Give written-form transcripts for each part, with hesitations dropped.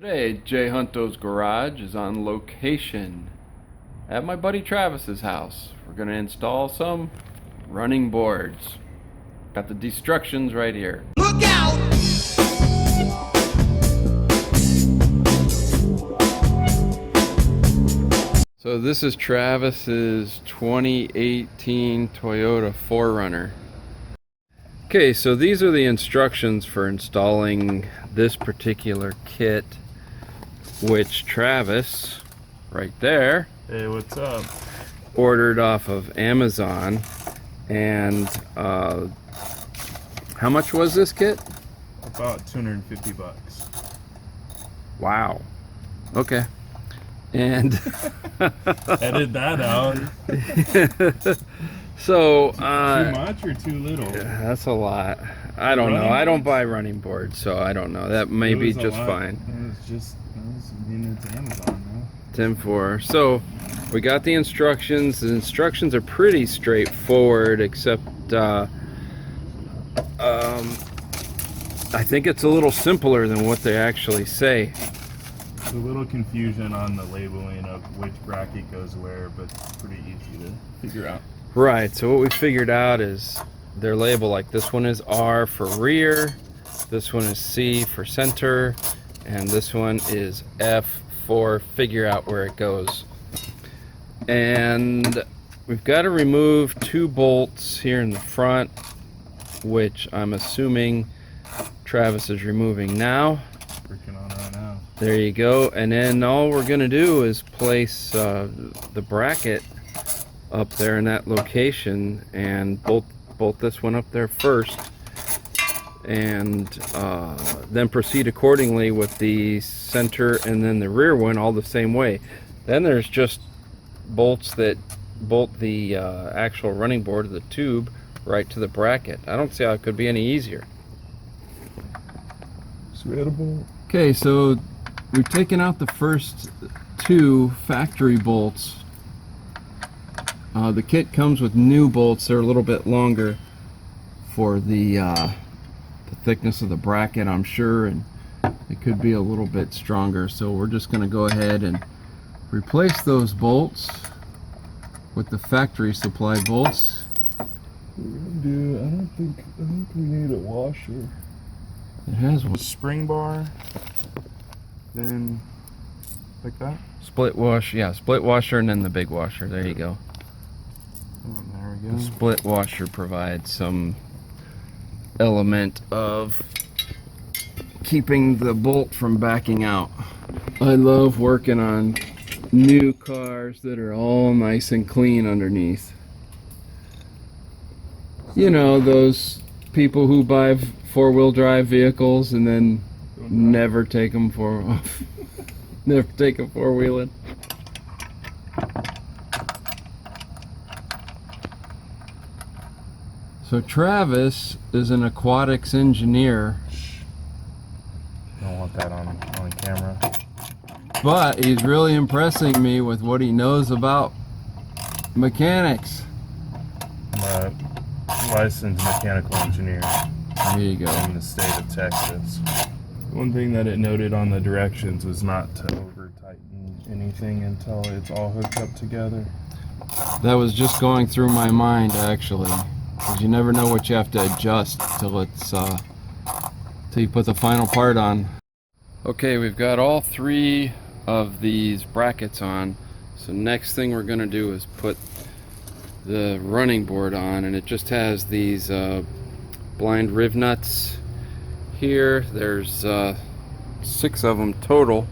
Today, Jay Hunto's Garage is on location at my buddy Travis's house. We're going to install some running boards. Got the destructions right here. Look out! So this is Travis's 2018 Toyota 4Runner. Okay, so these are the instructions for installing this particular kit, which Travis, right there, Hey, what's up? ordered off of Amazon. And how much was this kit? About 250 bucks. Wow. Okay. And Edit that out. so Too much or too little? that's a lot. I don't know. I don't buy running boards, so I don't know. That may be just fine. It's Amazon, man. 10-4. So we got the instructions. The instructions are pretty straightforward, except I think it's a little simpler than what they actually say. There's a little confusion on the labeling of which bracket goes where, but it's pretty easy to figure out. Right, so what we figured out is their label, like this one is R for rear, this one is C for center, and this one is F for figure out where it goes. And we've got to remove two bolts here in the front, which I'm assuming Travis is removing now. Working on it right now. There you go. And then all we're gonna do is place the bracket up there in that location and bolt this one up there first, and then proceed accordingly with the center and then the rear one all the same way. Then there's just bolts that bolt the actual running board of the tube right to the bracket. I don't see how it could be any easier. Sweatable. Okay, so we've taken out the first two factory bolts. The kit comes with new bolts. They're a little bit longer for the thickness of the bracket, I'm sure, and it could be a little bit stronger. So we're just going to go ahead and replace those bolts with the factory supply bolts. I don't think we need a washer. It has one. Spring bar. Then like that. Split wash, yeah, split washer and then the big washer. There you go. Oh, there we go. The split washer provides some element of keeping the bolt from backing out. I love working on new cars that are all nice and clean underneath. You know, those people who buy four-wheel drive vehicles and then never take them never take them four-wheeling. So Travis is an aquatics engineer, Don't want that on camera. but he's really impressing me with what he knows about mechanics. I'm a licensed mechanical engineer There you go. in the state of Texas. One thing that it noted on the directions was not to over tighten anything until it's all hooked up together. That was just going through my mind, actually, because you never know what you have to adjust till you put the final part on. Okay, we've got all three of these brackets on. So next thing we're going to do is put the running board on, and it just has these blind riv nuts here. There's 6 of them total.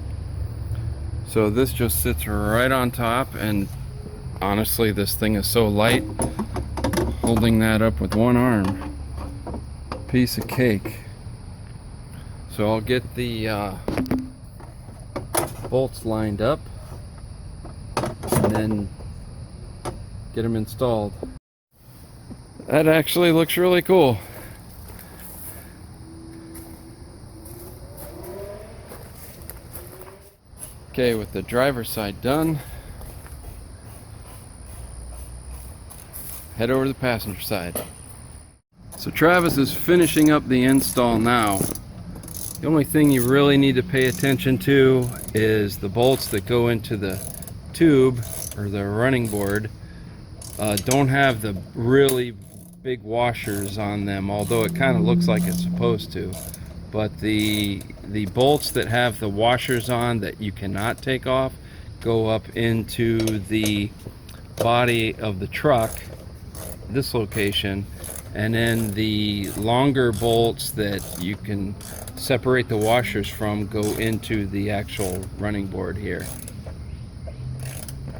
So this just sits right on top, and honestly this thing is so light, holding that up with one arm, piece of cake. So I'll get the bolts lined up and then get them installed. That actually looks really cool. Okay, with the driver's side done, head over to the passenger side. So Travis is finishing up the install now. The only thing you really need to pay attention to is the bolts that go into the tube or the running board. Don't have the really big washers on them, although it kind of looks like it's supposed to. But the bolts that have the washers on that you cannot take off go up into the body of the truck, this location, and then the longer bolts that you can separate the washers from go into the actual running board here.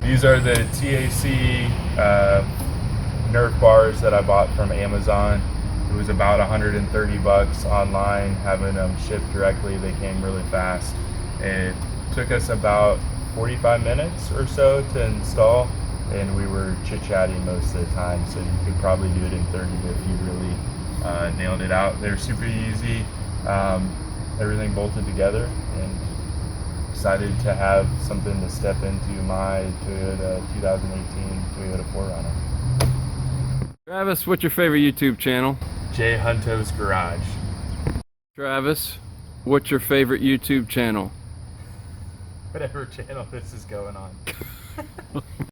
These are the TAC Nerf bars that I bought from Amazon. It was about 130 bucks online, having them shipped directly. They came really fast. It took us about 45 minutes or so to install, and we were chit-chatting most of the time, so you could probably do it in 30 if you really nailed it out. They're super easy, everything bolted together, and excited to have something to step into my Toyota 2018 Toyota 4Runner. Travis, what's your favorite YouTube channel? Jay Hunto's Garage. Travis, what's your favorite YouTube channel? Whatever channel this is going on.